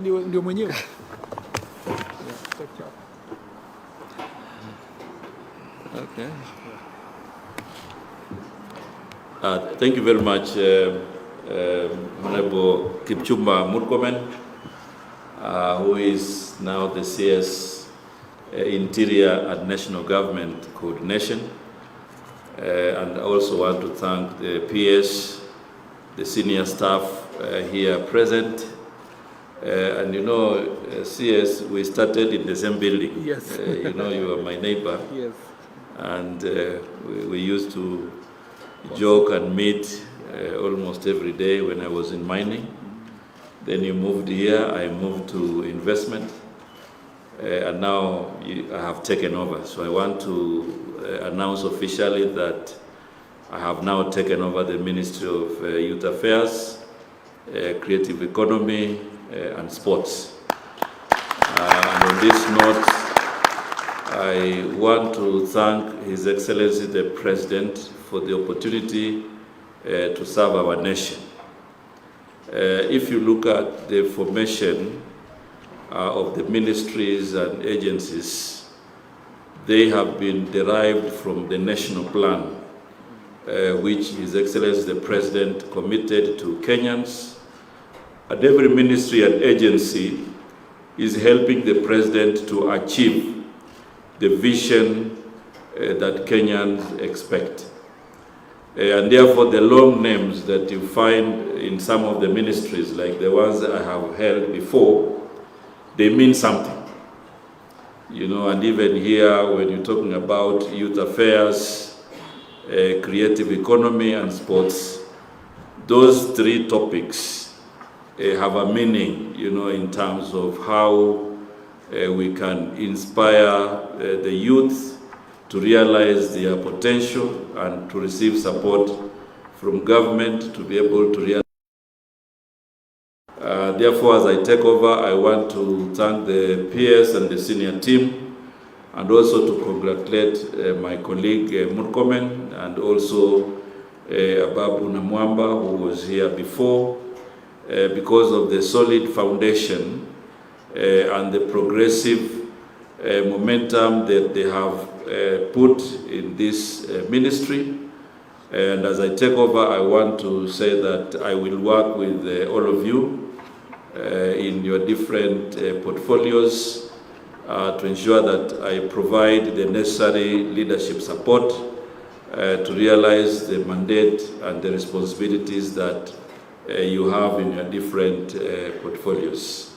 Ndio mwenyewe. Okay. Thank you very much, Honorable Kipchumba Murkomen, who is now the CS Interior and National Government Coordination. And I also want to thank the PS, the senior staff here present. And you know, CS, we started in the same building. Yes. You know, you are my neighbor. Yes. And we used to joke and meet almost every day when I was in mining. Then you moved here, I moved to investment. And now I have taken over. So I want to announce officially that I have now taken over the Ministry of Youth Affairs, Creative Economy, and Sports. And on this note, I want to thank His Excellency the President for the opportunity to serve our nation. If you look at the formation of the ministries and agencies, they have been derived from the national plan, which His Excellency the President committed to Kenyans. And every ministry and agency is helping the President to achieve the vision that Kenyans expect. And therefore, the long names that you find in some of the ministries, like the ones I have held before, they mean something. You know, and even here, when you're talking about youth affairs, creative economy, and sports, those three topics have a meaning, you know, in terms of how we can inspire the youth to realize their potential and to receive support from government to be able to realize. Therefore, as I take over, I want to thank the PS and the senior team, and also to congratulate my colleague Murkomen, and also Ababu Namwamba, who was here before, because of the solid foundation and the progressive momentum that they have put in this ministry. And as I take over, I want to say that I will work with all of you in your different portfolios to ensure that I provide the necessary leadership support to realize the mandate and the responsibilities that you have in your different portfolios.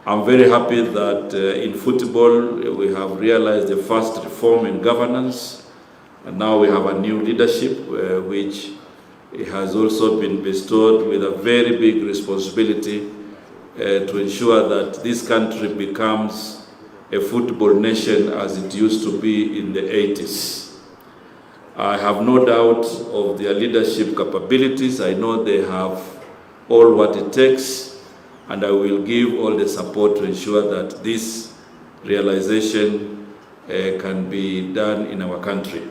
I'm very happy that in football we have realized the first reform in governance, and now we have a new leadership which has also been bestowed with a very big responsibility to ensure that this country becomes a football nation as it used to be in the 80s. I have no doubt of their leadership capabilities. I know they have all what it takes, and I will give all the support to ensure that this realization can be done in our country.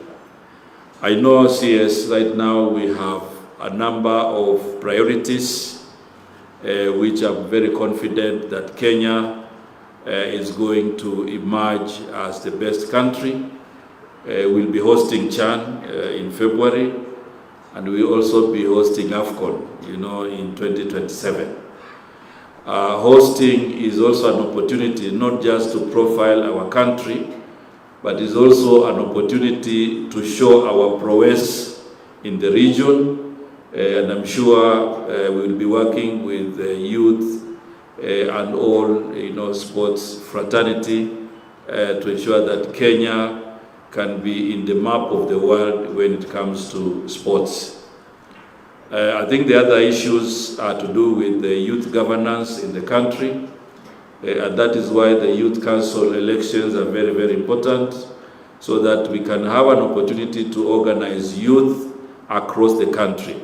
I know CS right now we have a number of priorities which I'm very confident that Kenya is going to emerge as the best country. We'll be hosting CHAN in February, and we'll also be hosting AFCON, you know, in 2027. Hosting is also an opportunity not just to profile our country, but is also an opportunity to show our prowess in the region. And I'm sure we'll be working with the youth and all, you know, sports fraternity to ensure that Kenya can be in the map of the world when it comes to sports. I think the other issues are to do with the youth governance in the country, and that is why the Youth Council elections are very, very important, so that we can have an opportunity to organize youth across the country.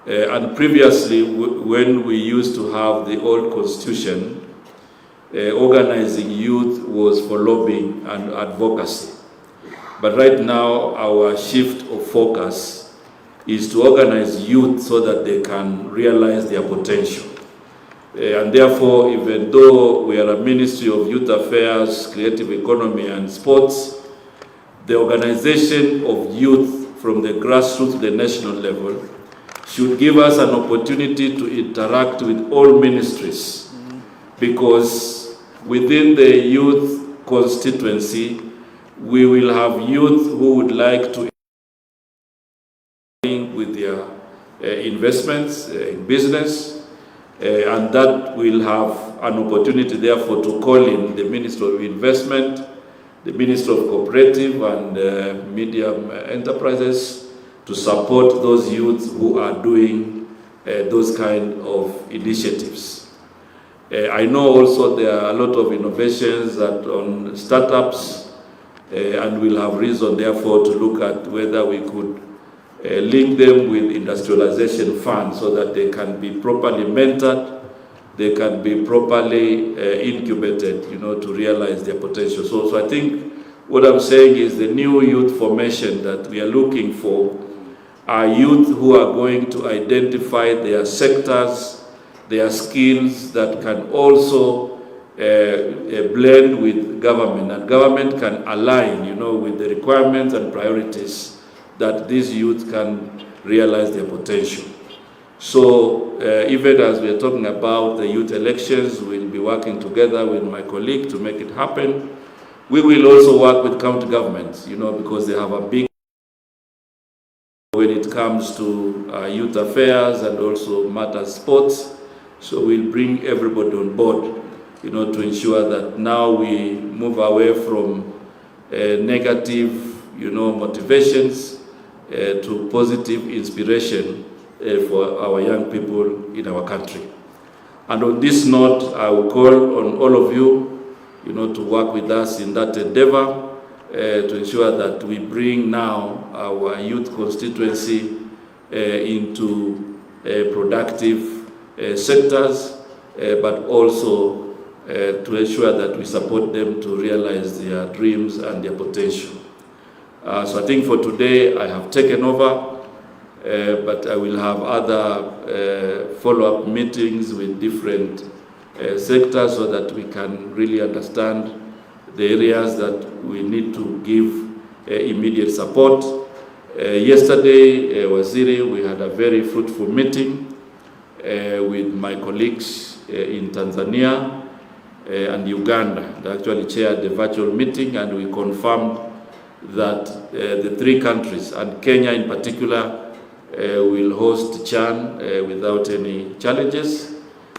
And previously, when we used to have the old constitution, organizing youth was for lobbying and advocacy. But right now, our shift of focus is to organize youth so that they can realize their potential. And therefore, even though we are a Ministry of Youth Affairs, Creative Economy and Sports, the organization of youth from the grassroots to the national level should give us an opportunity to interact with all ministries, because within the youth constituency, we will have youth who would like to with their investments in business, and that will have an opportunity therefore to call in the Minister of Investment, the Minister of Cooperative and Medium Enterprises to support those youths who are doing those kind of initiatives. I know also there are a lot of innovations that on startups, and we'll have reason therefore to look at whether we could link them with industrialization funds so that they can be properly mentored, they can be properly incubated, to realize their potential. So I think what I'm saying is the new youth formation that we are looking for are youth who are going to identify their sectors, their skills that can also blend with government, and government can align, with the requirements and priorities that these youth can realize their potential. So even as we are talking about the youth elections, we'll be working together with my colleague to make it happen. We will also work with county governments, because they have a big when it comes to youth affairs and also matters sports. So we'll bring everybody on board, to ensure that now we move away from negative, motivations to positive inspiration for our young people in our country. And on this note, I will call on all of you, to work with us in that endeavor to ensure that we bring now our youth constituency into productive sectors, but also to ensure that we support them to realize their dreams and their potential. So I think for today I have taken over, but I will have other follow-up meetings with different sectors so that we can really understand the areas that we need to give immediate support. Yesterday, Waziri, we had a very fruitful meeting with my colleagues in Tanzania and Uganda. They actually chaired the virtual meeting, and we confirmed that the three countries, and Kenya in particular, will host CHAN without any challenges.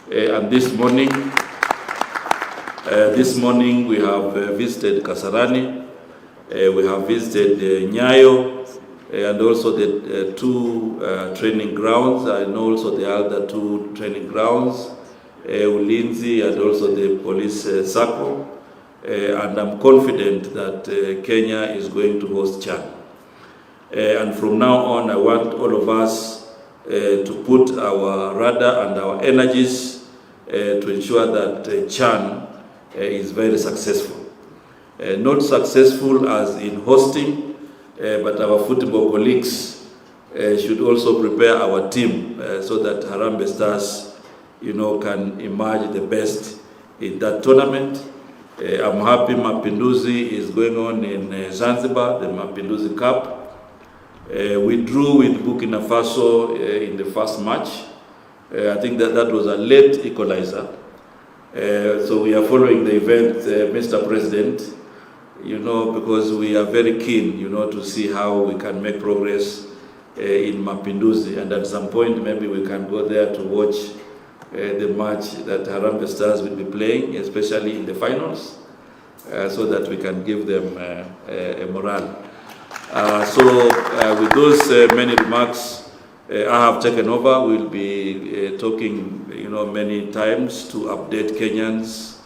And this morning we have visited Kasarani, we have visited Nyayo, and also the two training grounds. I know also the other two training grounds, Ulinzi and also the police circle. And I'm confident that Kenya is going to host CHAN. And from now on, I want all of us to put our radar and our energies to ensure that CHAN is very successful. Not successful as in hosting, but our football colleagues should also prepare our team so that Harambee Stars, can emerge the best in that tournament. I'm happy Mapinduzi is going on in Zanzibar, the Mapinduzi Cup. We drew with Burkina Faso in the first match. I think that was a late equalizer. So we are following the event, Mr. President, because we are very keen, to see how we can make progress in Mapinduzi. And at some point, maybe we can go there to watch the match that Harambee Stars will be playing, especially in the finals, so that we can give them a morale. With those many remarks, I have taken over. We'll be talking, many times to update Kenyans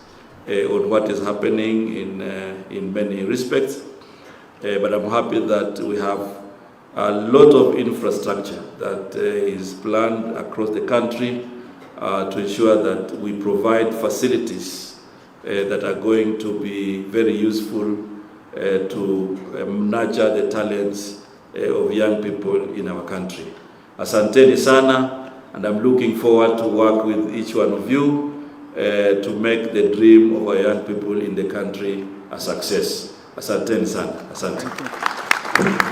on what is happening in many respects. But I'm happy that we have a lot of infrastructure that is planned across the country to ensure that we provide facilities that are going to be very useful to nurture the talents of young people in our country. Asanteni sana, and I'm looking forward to work with each one of you to make the dream of our young people in the country a success. Asanteni sana. Asante.